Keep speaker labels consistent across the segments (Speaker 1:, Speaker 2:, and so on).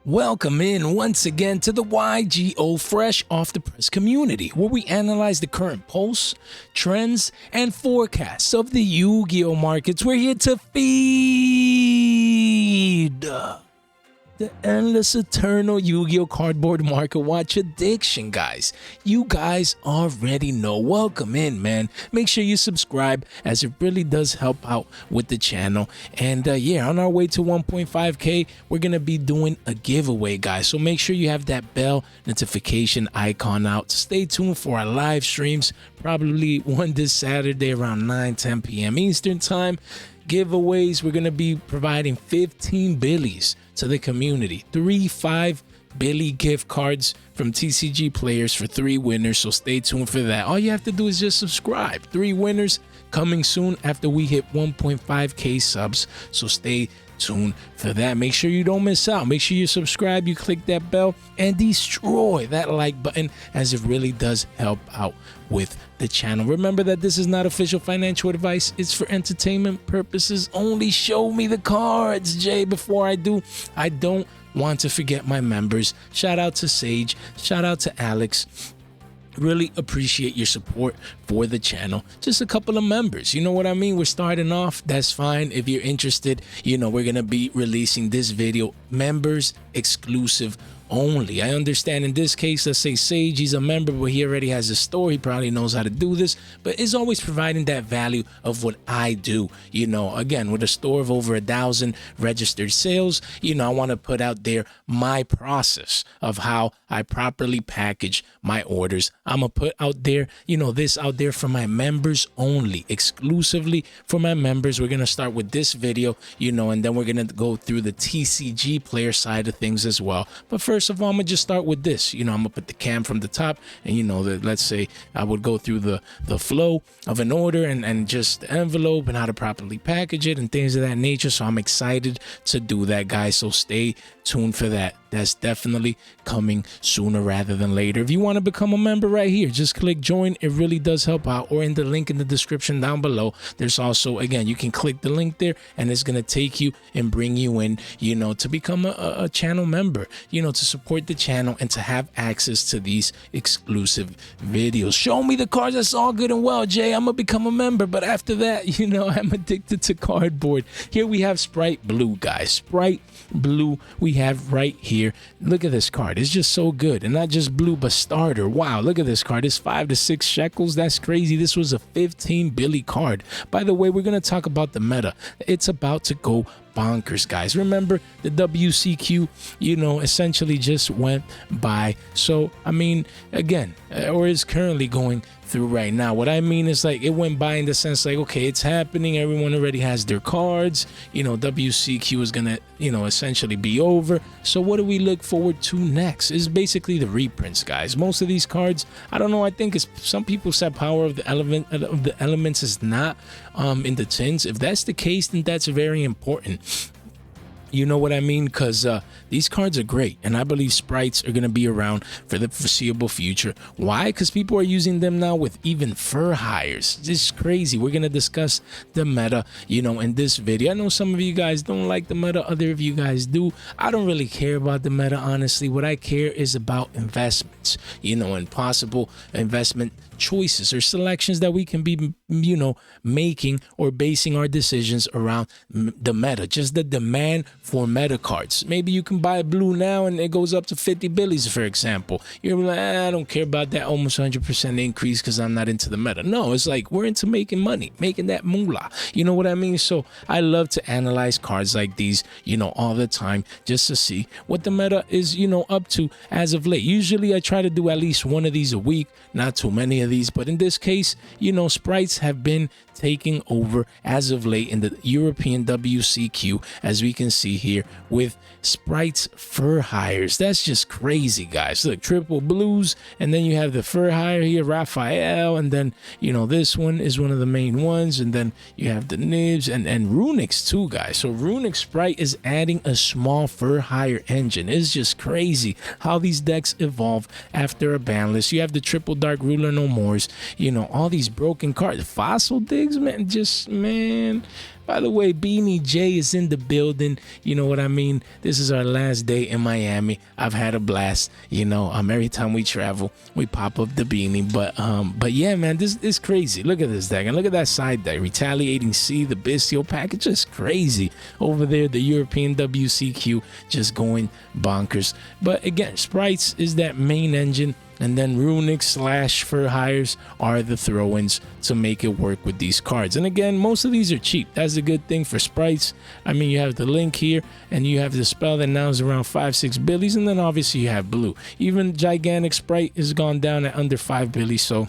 Speaker 1: Welcome in once again to the Yugioh Fresh Off the Press community, where we analyze the current pulse, trends, and forecasts of the Yu-Gi-Oh markets. We're here to feed the endless eternal Yu-Gi-Oh cardboard market watch addiction, guys. You guys already know. Welcome in, man. Make sure you subscribe, as it really does help out with the channel. And yeah, on our way to 1.5k, we're gonna be doing a giveaway, guys. So make sure you have that bell notification icon out. Stay tuned for our live streams, probably one this Saturday around 9-10 p.m. Eastern time. Giveaways, we're going to be providing 15 billies to the community, 5 Billy gift cards from TCG players for 3 winners, so stay tuned for that. All you have to do is just subscribe. 3 winners coming soon after we hit 1.5k subs, so stay tuned for that. Make sure you don't miss out. Make sure you subscribe, you click that bell, and destroy that like button, as it really does help out with the channel. Remember that this is not official financial advice. It's for entertainment purposes only. Show me the cards, Jay. Before I do, I don't want to forget my members. Shout out to Sage, shout out to Alex. Really appreciate your support for the channel. Just a couple of members, you know what I mean? We're starting off. That's fine. If you're interested, you know, we're gonna be releasing this video members exclusive only. I understand in this case, let's say Sage, he's a member, but he already has a store. He probably knows how to do this, but it's always providing that value of what I do. You know, again, with a store of over 1,000 registered sales, you know, I want to put out there my process of how I properly package my orders. I'm gonna put out there, you know, this out there for my members only, exclusively for my members. We're gonna start with this video, you know, and then we're gonna go through the TCG player side of things as well. But first of all, I'm gonna just start with this. You know, I'm gonna put the cam from the top, and you know, let's say I would go through the flow of an order and just the envelope and how to properly package it and things of that nature. So I'm excited to do that, guys. So stay tuned for that. That's definitely coming sooner rather than later. If you want to become a member right here, just click join. It really does help out. Or in the link in the description down below, there's also, again, you can click the link there and it's going to take you and bring you in, you know, to become a channel member, you know, to support the channel and to have access to these exclusive videos. Show me the cards. That's all good and well, Jay. I'm going to become a member. But after that, you know, I'm addicted to cardboard. Here we have Sprite Blue, guys. Sprite Blue we have right here. Look at this card. It's just so good. And not just blue, but starter. Wow, look at this card. It's 5 to 6 shekels. That's crazy. This was a 15 Billy card. By the way, we're going to talk about the meta. It's about to go bonkers, guys. Remember, the WCQ, you know, essentially just went by. So, I mean, again, or is currently going through right now. What I mean is, like, it went by in the sense, like, okay, it's happening. Everyone already has their cards. You know, WCQ is gonna, you know, essentially be over. So what do we look forward to next? Is basically the reprints, guys. Most of these cards, I don't know, I think it's, some people said Power of the Elements is not in the tins. If that's the case, then that's very important. You know what I mean? Because these cards are great, and I believe sprites are going to be around for the foreseeable future. Why? Because people are using them now with even fur hires. This is crazy. We're going to discuss the meta, you know, in this video. I know some of you guys don't like the meta. Other of you guys do. I don't really care about the meta, honestly. What I care is about investments, you know, and possible investment choices or selections that we can be, you know, making or basing our decisions around the meta. Just the demand for meta cards. Maybe you can buy blue now and it goes up to 50 billies, for example. You're like, I don't care about that almost 100% increase because I'm not into the meta. No, it's like we're into making money, making that moolah. You know what I mean? So I love to analyze cards like these, you know, all the time, just to see what the meta is, you know, up to as of late. Usually I try to do at least one of these a week, not too many of these, but in this case, you know, sprites have been taking over as of late in the European WCQ, as we can see here with Sprite's Fur Hires. That's just crazy, guys. Look, triple blues, and then you have the Fur Hire here, Raphael, and then, you know, this one is one of the main ones, and then you have the nibs and Runics too, guys. So Runic Sprite is adding a small Fur Hire engine. It's just crazy how these decks evolve after a ban list. You have the triple Dark Ruler No Mores, you know, all these broken cards, Fossil Digs, man, just, man, By the way, Beanie J is in the building. You know what I mean? This is our last day in Miami. I've had a blast. You know, every time we travel, we pop up the beanie. But yeah, man, this is crazy. Look at this deck, and look at that side deck. Retaliating C, the Bestial package is crazy. Over there, the European WCQ just going bonkers. But again, Sprites is that main engine. And then Runic / Fur Hires are the throw-ins to make it work with these cards. And again, most of these are cheap. That's a good thing for Sprites. I mean, you have the Link here, and you have the Spell that now is around 5-6 billies. And then obviously you have Blue. Even Gigantic Sprite has gone down at under 5 billies. So,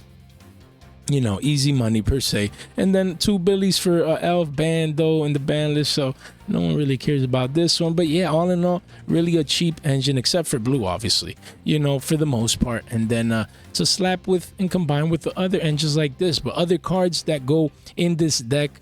Speaker 1: you know, easy money per se. And then 2 billies for Elf Bando and the Banlist. So no one really cares about this one. But yeah, all in all, really a cheap engine, except for Blue, obviously, you know, for the most part. And then to slap with and combine with the other engines like this. But other cards that go in this deck,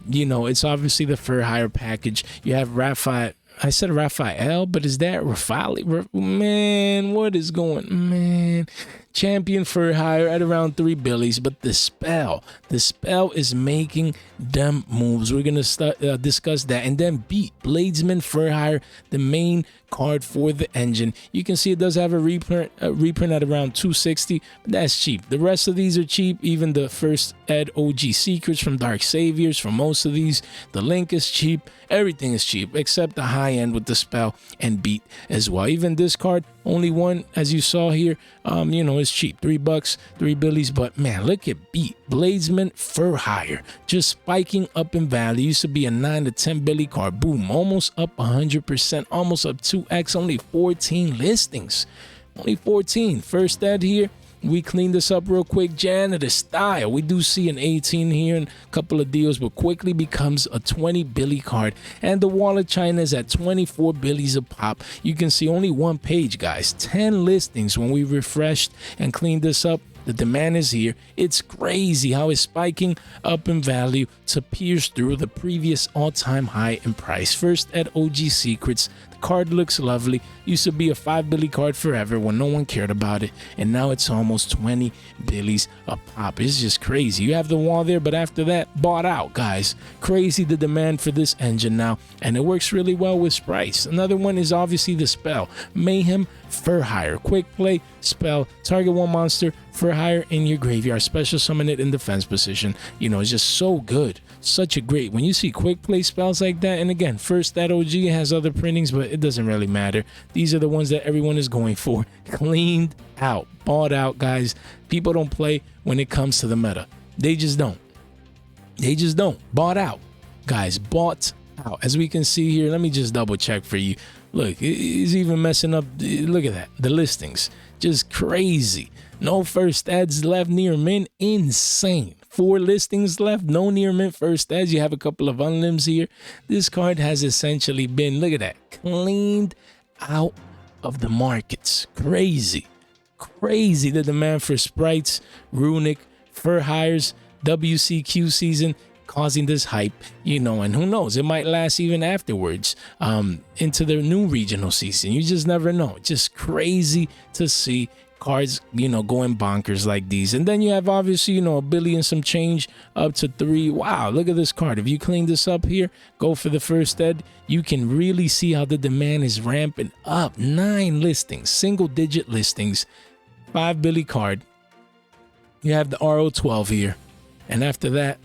Speaker 1: you know, it's obviously the Fur Hire package. You have Raphael. I said Raphael, but is that Rafali? Man, what is going, man? Champion Fur Hire at around 3 billies, but the spell is making them moves. We're gonna discuss that. And then beat Bladesman Fur Hire, the main card for the engine. You can see it does have a reprint at around 260, but that's cheap. The rest of these are cheap. Even the first Ed OG Secrets from Dark Saviors, for most of these, the Link is cheap. Everything is cheap except the high end with the spell and beat as well. Even this card, only one, as you saw here, you know, it's cheap, $3, 3 billies. But man, look at beat Bladesman Fur Hire, just spiking up in value. Used to be a 9 to 10 billy card. Boom, almost up 100%, almost up 2x. Only 14 listings, only 14. First ad here. We cleaned this up real quick, janitor style. We do see an 18 here and a couple of deals, but quickly becomes a 20 billy card. And the Wall of China is at 24 billies a pop. You can see only one page, guys. 10 listings when we refreshed and cleaned this up. The demand is here. It's crazy how it's spiking up in value to pierce through the previous all-time high in price. First at OG Secrets. The card looks lovely. Used to be a 5 billy card forever when no one cared about it, and now it's almost 20 billies a pop. It's just crazy. You have the wall there, but after that, bought out, guys. Crazy the demand for this engine now, and it works really well with sprites. Another one is obviously the spell. Mayhem Fur Hire. Quick play, spell, target one monster, Fur Hire in your graveyard, special summon it in defense position. You know, it's just so good. Such a great, when you see quick play spells like that, and again, first that OG has other printings, but it doesn't really matter. These are the ones that everyone is going for. Cleaned out, bought out, guys. People don't play when it comes to the meta. They just don't. They just don't. Bought out, guys. Bought out. As we can see here, let me just double check for you. Look, he's even messing up. Look at that. The listings. Just crazy. No first ads left near mint. Insane. 4 listings left. No near mint first ads. You have a couple of unlims here. This card has essentially been, look at that, cleaned out of the markets. Crazy. Crazy the demand for sprites, Runic, Fur Hires, WCQ season, causing this hype, you know, and who knows, it might last even afterwards into the new regional season. You just never know. Just crazy to see cards, you know, going bonkers like these. And then you have obviously, you know, a billion some change up to 3. Wow, look at this card. If you clean this up here, go for the first ed, you can really see how the demand is ramping up. 9 listings, single digit listings, 5 billy card. You have the RO12 here, and after that,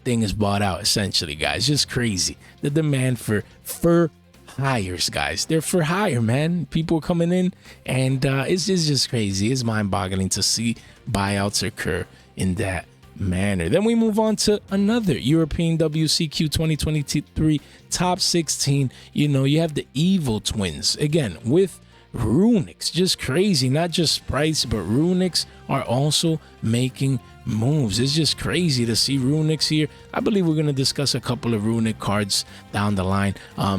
Speaker 1: thing is bought out essentially, guys. Just crazy the demand for Fur Hires, guys. They're for hire, man. People coming in, and it's just crazy. It's mind-boggling to see buyouts occur in that manner. Then we move on to another European WCQ 2023 top 16. You know, you have the Evil Twins again with Runics. Just crazy. Not just sprites, but Runics are also making moves. It's just crazy to see Runics here. I believe we're going to discuss a couple of Runic cards down the line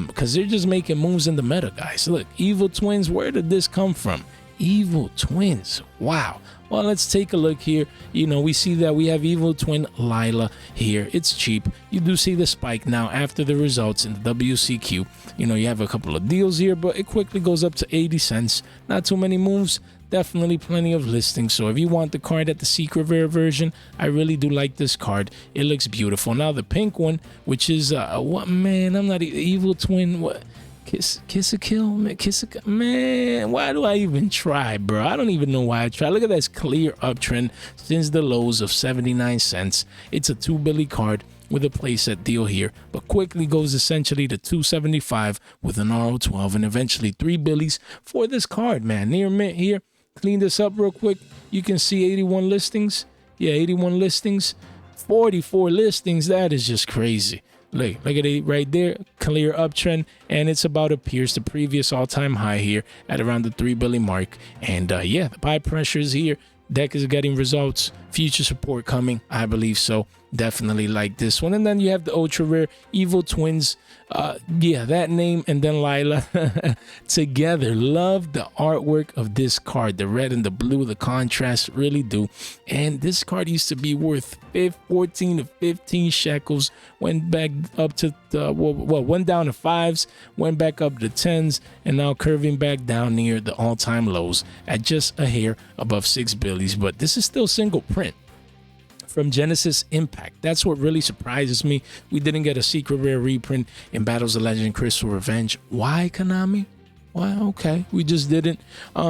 Speaker 1: because they're just making moves in the meta, guys. Look, Evil Twins, where did this come from? Evil Twins. Wow. Well, let's take a look here. You know, we see that we have Evil Twin Lila here. It's cheap. You do see the spike now after the results in the WCQ. You know, you have a couple of deals here, but it quickly goes up to 80 cents. Not too many moves. definitely plenty of listings. So if you want the card at the secret rare version, I really do like this card. It looks beautiful. Now the pink one, which is what, man, I'm not evil twin, what, kiss a kill, man, man, why do I even try, bro? I don't even know why I try. Look at this clear uptrend since the lows of 79 cents. It's a 2 Billy card with a playset deal here, but quickly goes essentially to 275 with an RO12 and eventually 3 Billies for this card, man. Near mint here. Clean this up real quick. You can see 81 listings. Yeah, 81 listings. 44 listings. That is just crazy. Look at it right there. Clear uptrend, and it's about to pierce the previous all-time high here at around the 3 Billy mark. And yeah, the buy pressure is here. Deck is getting results. Future support coming, I believe so. Definitely like this one. And then you have the ultra rare evil twins. Yeah, that name and then Lila together. Love the artwork of this card, the red and the blue, the contrast, really do. And this card used to be worth 14 to 15 shekels, went back up to went down to 5s, went back up to 10s, and now curving back down near the all-time lows at just a hair above 6 Billies. But this is still single print from Genesis Impact. That's what really surprises me. We didn't get a secret rare reprint in Battles of Legend Crystal Revenge. Why, Konami? Why? Okay, we just didn't.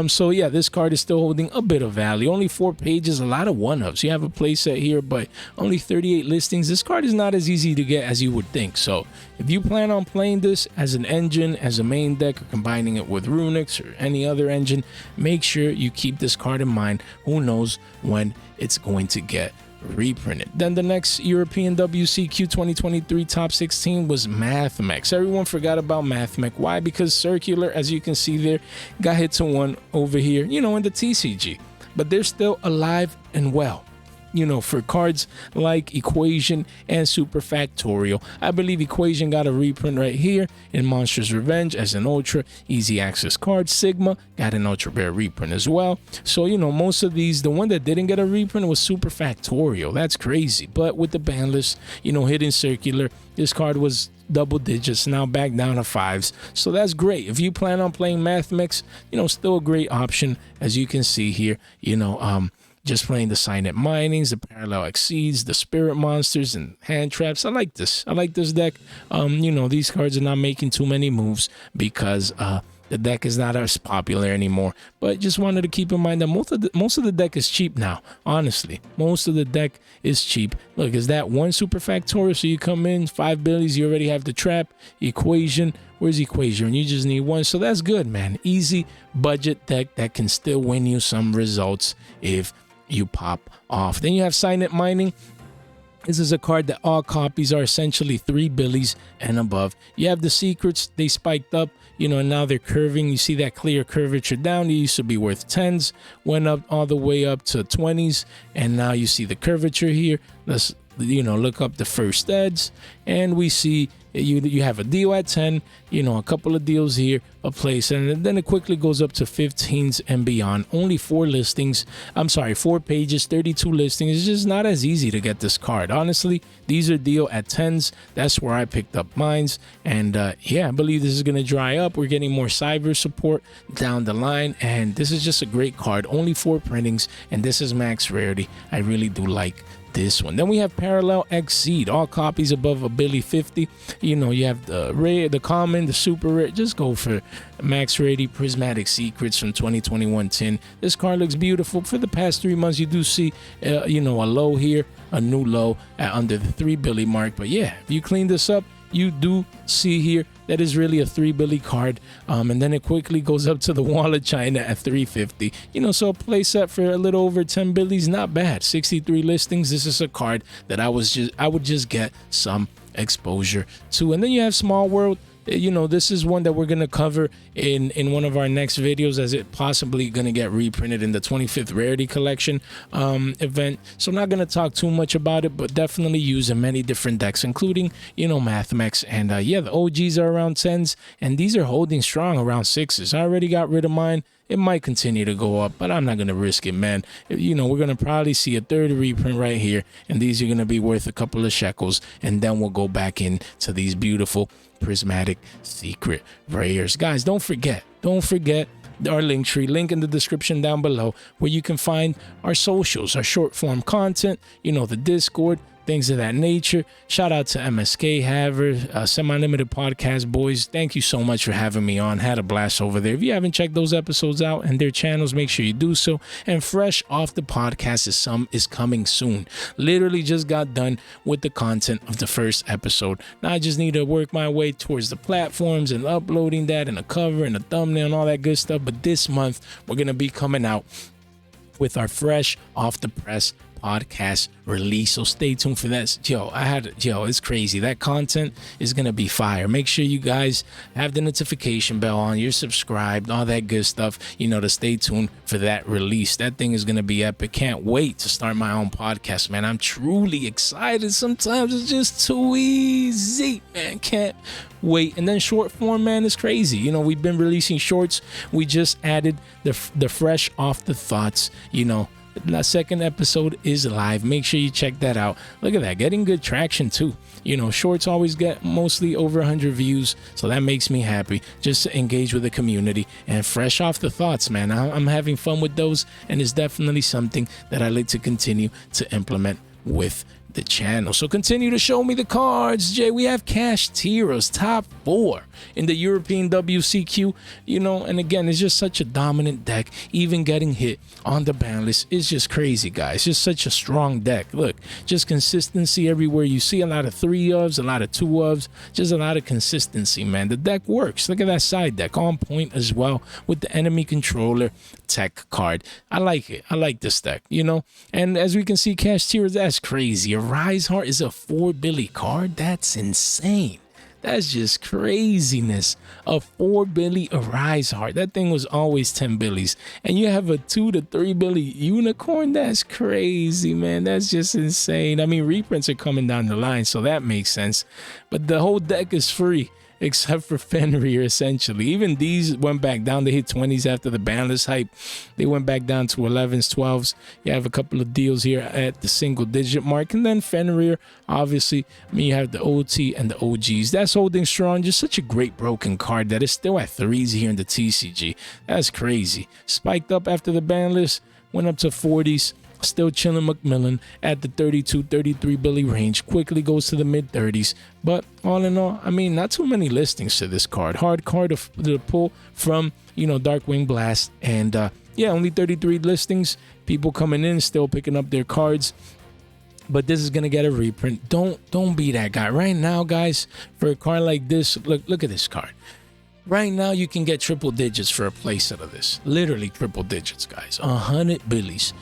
Speaker 1: So yeah, this card is still holding a bit of value. Only 4 pages, a lot of one-ups. You have a playset here, but only 38 listings. This card is not as easy to get as you would think. So if you plan on playing this as an engine, as a main deck, or combining it with Runics or any other engine, make sure you keep this card in mind. Who knows when it's going to get reprinted. Then the next European WCQ 2023 top 16 was Mathmech. So everyone forgot about Mathmech. Why? Because Circular, as you can see there, got hit to 1 over here, you know, in the TCG. But they're still alive and well, you know, for cards like Equation and Super Factorial. I believe Equation got a reprint right here in Monsters Revenge as an ultra easy access card. Sigma got an ultra rare reprint as well. So, you know, most of these, the one that didn't get a reprint was Super Factorial. That's crazy. But with the Banlist, you know, hitting Circular, this card was double digits, now back down to 5s. So that's great. If you plan on playing Mathmech, you know, still a great option, as you can see here, you know, just playing the Signet Minings, the Parallel Exceeds, the Spirit Monsters, and Hand Traps. I like this. I like this deck. You know, these cards are not making too many moves because the deck is not as popular anymore. But just wanted to keep in mind that most of the deck is cheap now. Honestly, most of the deck is cheap. Look, is that 1 Super Factorial? So you come in 5 Billies, you already have the Trap, Equation. Where's Equation? You just need 1. So that's good, man. Easy budget deck that can still win you some results if you pop off. Then you have Signet Mining. This is a card that all copies are essentially 3 Billies and above. You have the secrets, they spiked up, you know, and now they're curving. You see that clear curvature down. They used to be worth 10s, went up all the way up to 20s, and now you see the curvature here. Let's, you know, look up the first eds, and we see you have a deal at 10, you know, a couple of deals here, a place, and then it quickly goes up to 15s and beyond. Only 4 listings. I'm sorry, 4 pages, 32 listings. It's just not as easy to get this card. Honestly, these are deal at 10s. That's where I picked up mines. And yeah, I believe this is going to dry up. We're getting more cyber support down the line. And this is just a great card. Only 4 printings, and this is max rarity. I really do like this one. Then we have Parallel Exceed, all copies above a Billy 50. You know, you have the rare, the common, the super rare. Just go for max rarity Prismatic Secrets from 2021 tin. This card looks beautiful. For the past 3 months, you do see you know, a low here, a new low at under the 3 Billy mark. But yeah, if you clean this up, you do see here that is really a 3 Billy card, and then it quickly goes up to the Wall of China at 350. You know, so a play set for a little over 10 Billies, not bad. 63 listings. This is a card that I would just get some exposure to. And then you have Small World. You know, this is one that we're going to cover in one of our next videos, as it possibly going to get reprinted in the 25th Rarity Collection event. So I'm not going to talk too much about it, but definitely use in many different decks, including, you know, Mathmech. And yeah, the OGs are around 10s, and these are holding strong around 6s. I already got rid of mine. It might continue to go up, but I'm not going to risk it, man. You know, we're going to probably see a 3rd reprint right here, and these are going to be worth a couple of shekels, and then we'll go back into these beautiful Prismatic Secret Rares. Guys, don't forget, our link tree, link in the description down below, where you can find our socials, our short form content, you know, the Discord, things of that nature. Shout out to MSK Haver, Semi-Limited Podcast Boys. Thank you so much for having me on. Had a blast over there. If you haven't checked those episodes out and their channels, make sure you do so. And fresh off the podcast is coming soon. Literally just got done with the content of the first episode. Now I just need to work my way towards the platforms and uploading that and a cover and a thumbnail and all that good stuff. But this month, we're going to be coming out with our fresh off the press podcast release, so stay tuned for that. It's crazy. That content is gonna be fire. Make sure you guys have the notification bell on, you're subscribed, all that good stuff, you know, to stay tuned for that release. That thing is gonna be epic. Can't wait to start my own podcast, man. I'm truly excited. Sometimes it's just too easy, man. Can't wait. And then short form, man, is crazy. You know, we've been releasing shorts. We just added the fresh off the thoughts, you know. The second episode is live. Make sure you check that out. Look at that, getting good traction too. You know, shorts always get mostly over 100 views, so that makes me happy just to engage with the community. And fresh off the thoughts, man, I'm having fun with those, and it's definitely something that I like to continue to implement with the channel. So continue to show me the cards, Jay. We have Kashtira's top 4 in the European WCQ, you know, and again, it's just such a dominant deck. Even getting hit on the ban list is just crazy, guys. Just such a strong deck. Look, just consistency everywhere. You see a lot of 3-ofs, a lot of 2-ofs, just a lot of consistency, man. The deck works. Look at that side deck, on point as well with the enemy controller tech card. I like it. I like this deck, you know, and as we can see, Kashtira, that's crazy. Rise Heart is a 4 Billy card. That's insane. That's just craziness. A 4 Billy Arise Heart. That thing was always 10 Billies. And you have a 2 to 3 Billy unicorn. That's crazy, man. That's just insane. I mean, reprints are coming down the line, so that makes sense. But the whole deck is free, except for Fenrir, essentially. Even these went back down. They hit 20s after the Banlist hype. They went back down to 11s, 12s. You have a couple of deals here at the single-digit mark. And then Fenrir, obviously, I mean, you have the OT and the OGs. That's holding strong. Just such a great broken card that is still at 3s here in the TCG. That's crazy. Spiked up after the Banlist, went up to 40s. Still chilling Macmillan at the 32-33 Billy range. Quickly goes to the mid-30s. But all in all, I mean, not too many listings to this card. Hard card to pull from, you know, Darkwing Blast. And yeah, only 33 listings. People coming in, still picking up their cards. But this is gonna get a reprint. Don't be that guy. Right now, guys, for a card like this, look at this card. Right now, you can get triple digits for a playset of this. Literally triple digits, guys. 100 Billies.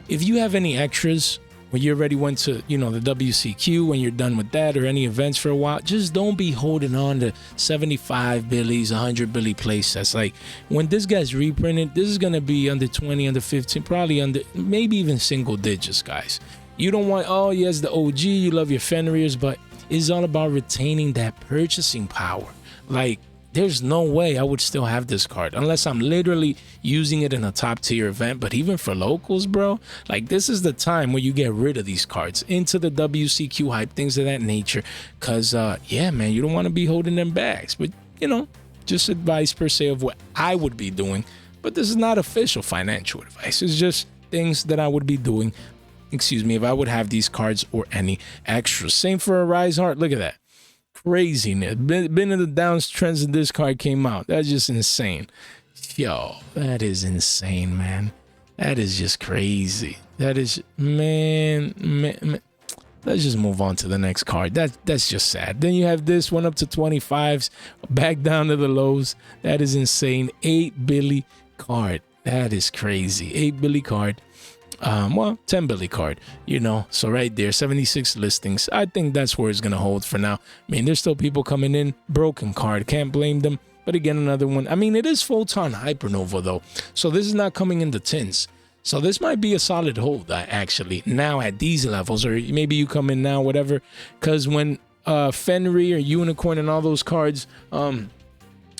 Speaker 1: If you have any extras when you already went to, you know, the WCQ, when you're done with that, or any events for a while, just don't be holding on to 75 Billies, 100 Billy playsets. Like, when this guy's reprinted, this is going to be under 20, under 15, probably under, maybe even single digits, guys. You don't want, oh, yes, the OG, you love your Fenrirs, but it's all about retaining that purchasing power. Like, there's no way I would still have this card unless I'm literally using it in a top tier event. But even for locals, bro, like, this is the time where you get rid of these cards into the WCQ hype, things of that nature. Cause yeah, man, you don't want to be holding them bags. But, you know, just advice per se of what I would be doing. But this is not official financial advice. It's just things that I would be doing, excuse me, if I would have these cards or any extras. Same for a Rise Heart. Look at that. Craziness. Been in the downtrends since this card came out. That's just insane. Yo, that is insane, man. That is just crazy. That is, man. Let's just move on to the next card. That's just sad. Then you have this one up to 25s, back down to the lows. That is insane. 8 Billy card. That is crazy. 8 Billy card. Well, 10 Billy card, you know, so right there, 76 listings. I think that's where it's gonna hold for now. I mean, there's still people coming in. Broken card, can't blame them. But again, another one. I mean, it is Photon Hypernova though, so this is not coming in the tins. So this might be a solid hold, actually, now at these levels, or maybe you come in now, whatever. Because when Fenrir, Unicorn, and all those cards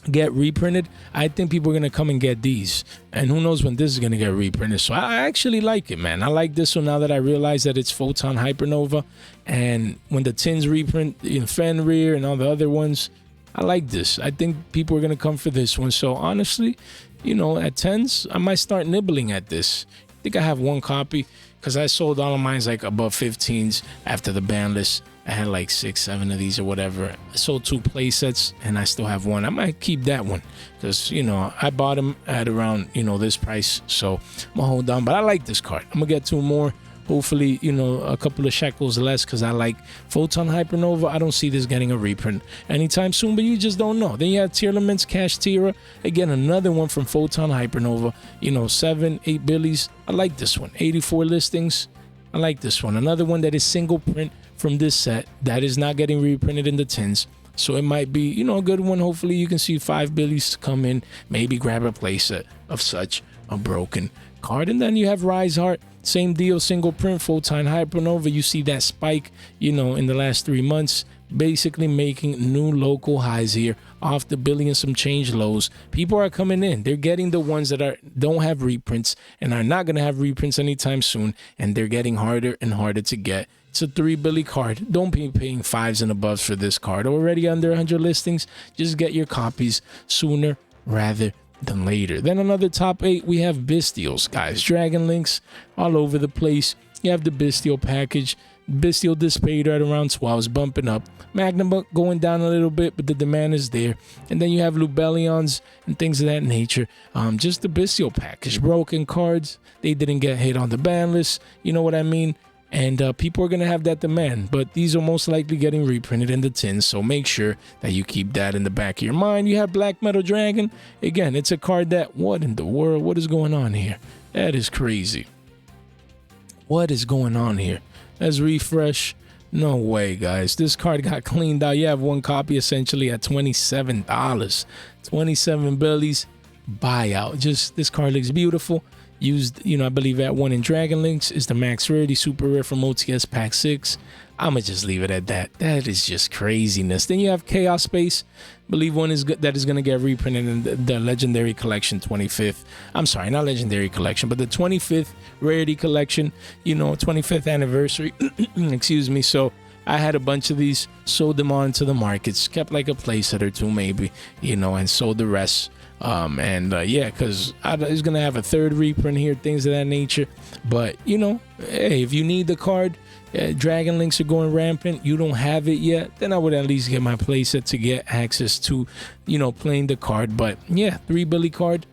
Speaker 1: get reprinted, I think people are gonna come and get these, and who knows when this is gonna get reprinted. So I actually like it, man. I like this one now that I realize that it's Photon Hypernova, and when the tins reprint, you know, Fenrir and all the other ones, I like this. I think people are going to come for this one. So honestly, you know, at 10s, I might start nibbling at this. I think I have one copy because I sold all of mine like above 15s after the ban list. I had like 6, 7 of these or whatever. I sold 2 play sets and I still have one. I might keep that one because, you know, I bought them at around, you know, this price. So I'm gonna hold on, but I like this card. I'm gonna get 2 more. Hopefully, you know, a couple of shekels less because I like Photon Hypernova. I don't see this getting a reprint anytime soon, but you just don't know. Then you have Tearlament's Kashtira. Again, another one from Photon Hypernova. You know, 7, 8 billies. I like this one. 84 listings. I like this one. Another one that is single print from this set that is not getting reprinted in the tins. So it might be, you know, a good one. Hopefully you can see 5 billies come in. Maybe grab a playset of such a broken card. And then you have Rise Heart. Same deal, single print, Photon Hypernova. You see that spike, you know, in the last 3 months, basically making new local highs here off the billion some change lows. People are coming in. They're getting the ones that don't have reprints and are not going to have reprints anytime soon, and they're getting harder and harder to get. It's a 3 billy card. Don't be paying 5s and above for this card. Already under 100 listings. Just get your copies sooner rather than later. Then another top 8, we have Bestials, guys. Dragon Links all over the place. You have the Bestial package. Bestial Dispater at around 12 is bumping up. Magnum going down a little bit, but the demand is there. And then you have Lubellions and things of that nature. Just the Bestial package. Broken cards. They didn't get hit on the ban list. You know what I mean? And people are going to have that demand, but these are most likely getting reprinted in the tins, so make sure that you keep that in the back of your mind. You have Black Metal Dragon. Again, it's a card that, what in the world? What is going on here? That is crazy. What is going on here? Let's refresh. No way, guys. This card got cleaned out. You have one copy essentially at $27. 27 billies. Buyout. Just, this card looks beautiful. Used, you know, I believe at 1 in Dragon Links is the max rarity, super rare from OTS Pack 6. I'ma just leave it at that. That is just craziness. Then you have Chaos Space. Believe one is good, that is gonna get reprinted in the Legendary Collection 25th. I'm sorry, not Legendary Collection, but the 25th Rarity Collection. You know, 25th anniversary. Excuse me. So I had a bunch of these, sold them on to the markets, kept like a playset or 2 maybe, you know, and sold the rest. Yeah, because it's gonna have a 3rd reprint here, things of that nature. But you know, hey, if you need the card, Dragon Links are going rampant, you don't have it yet, then I would at least get my playset to get access to, you know, playing the card. But yeah, 3 billy card,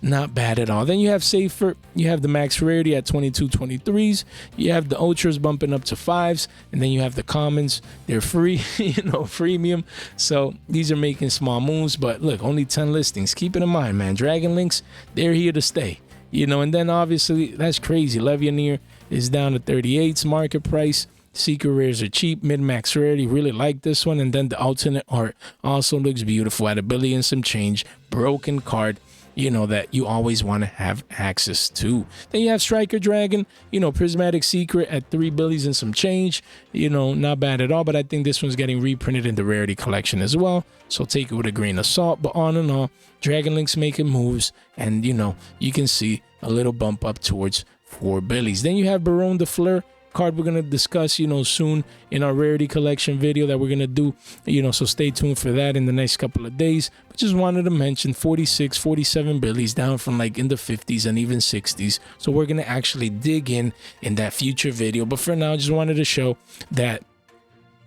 Speaker 1: not bad at all. Then you have Safer. You have the max rarity at 22 23s. You have the ultras bumping up to 5s, and then you have the commons. They're free, you know, freemium. So these are making small moves, but look, only 10 listings. Keep it in mind, man. Dragon Links, they're here to stay, you know. And then obviously that's crazy. Levianeer is down to 38s market price. Secret rares are cheap, mid-max rarity. Really like this one. And then the alternate art also looks beautiful at $1 billion some change. Broken card, you know, that you always want to have access to. Then you have Striker Dragon, you know, Prismatic Secret at 3 billies and some change. You know, not bad at all, but I think this one's getting reprinted in the Rarity Collection as well. So take it with a grain of salt. But on and on, Dragon Link's making moves, and, you know, you can see a little bump up towards 4 billies. Then you have Baron de Fleur. Card we're going to discuss, you know, soon in our Rarity Collection video that we're going to do, you know, so stay tuned for that in the next couple of days. But just wanted to mention 46, 47 billies, down from like in the 50s and even 60s. So we're going to actually dig in that future video. But for now, just wanted to show that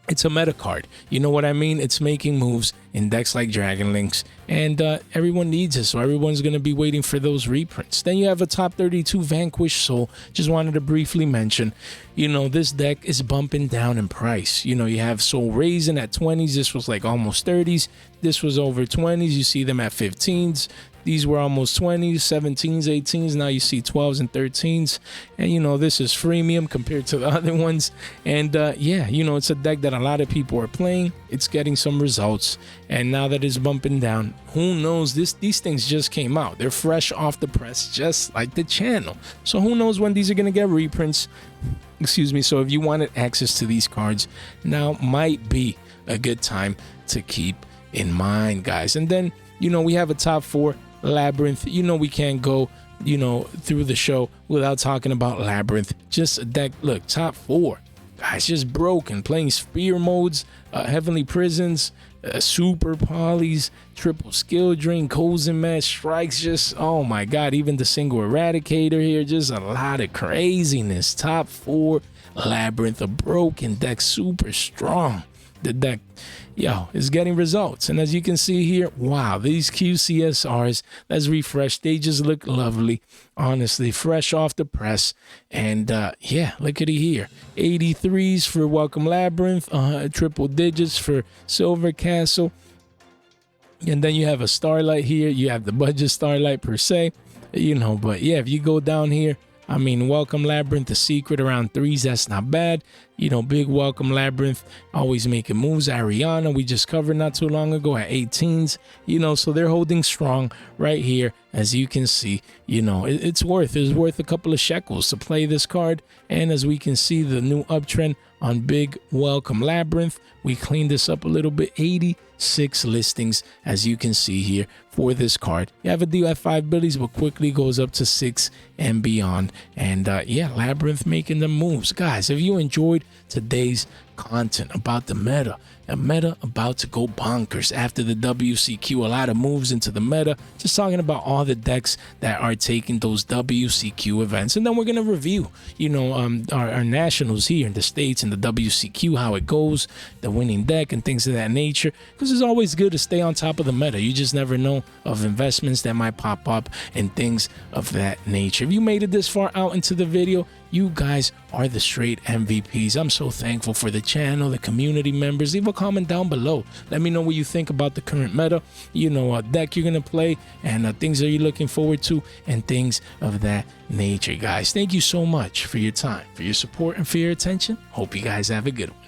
Speaker 1: it's a meta card. You know what I mean? It's making moves in decks like Dragon Links, and everyone needs it, so everyone's going to be waiting for those reprints. Then you have a top 32 Vanquish Soul. Just wanted to briefly mention, you know, this deck is bumping down in price. You know, you have Soul Raisin at 20s. This was like almost 30s. This was over 20s. You see them at 15s. These were almost 20s, 17s, 18s. Now you see 12s and 13s. And, you know, this is freemium compared to the other ones. And, yeah, you know, it's a deck that a lot of people are playing. It's getting some results. And now that it's bumping down, who knows? These things just came out. They're fresh off the press, just like the channel. So who knows when these are going to get reprints? Excuse me. So if you wanted access to these cards, now might be a good time to keep in mind, guys. And then, you know, we have a top 4 Labyrinth. You know, we can't go, you know, through the show without talking about Labyrinth. Just a deck. Look, top 4. guys, just broken. Playing Spear modes, Heavenly Prisons, Super Polys, Triple Skill Drain, Cozen Match, Strikes, just, oh my god, even the single Eradicator here, just a lot of craziness. Top 4 Labyrinth, a broken deck, super strong. The deck, yo, is getting results. And as you can see here, wow, these QCSRs, let's refresh, they just look lovely, honestly, fresh off the press. And yeah, look at it here, 83s for Welcome Labyrinth, triple digits for Silver Castle. And then you have a Starlight here, you have the budget Starlight per se, you know. But yeah, if you go down here, I mean, Welcome Labyrinth, the secret around 3s, that's not bad. You know, big Welcome Labyrinth, always making moves. Ariana, we just covered not too long ago at 18s, you know, so they're holding strong right here. As you can see, you know, it's worth a couple of shekels to play this card. And as we can see, the new uptrend on big Welcome Labyrinth, we cleaned this up a little bit. 86 listings, as you can see here, for this card. You have a deal at 5 billies, but quickly goes up to 6 and beyond. And yeah, Labyrinth making the moves. Guys, if you enjoyed today's content about the meta, a meta about to go bonkers after the WCQ, a lot of moves into the meta, just talking about all the decks that are taking those WCQ events. And then we're going to review, you know, our nationals here in the States and the WCQ, how it goes, the winning deck and things of that nature, because it's always good to stay on top of the meta. You just never know of investments that might pop up and things of that nature. If you made it this far out into the video, you guys are the straight MVPs. I'm so thankful for the channel, the community members. Leave a comment down below. Let me know what you think about the current meta, you know, deck you're going to play, and things that you're looking forward to, and things of that nature, guys. Thank you so much for your time, for your support, and for your attention. Hope you guys have a good one.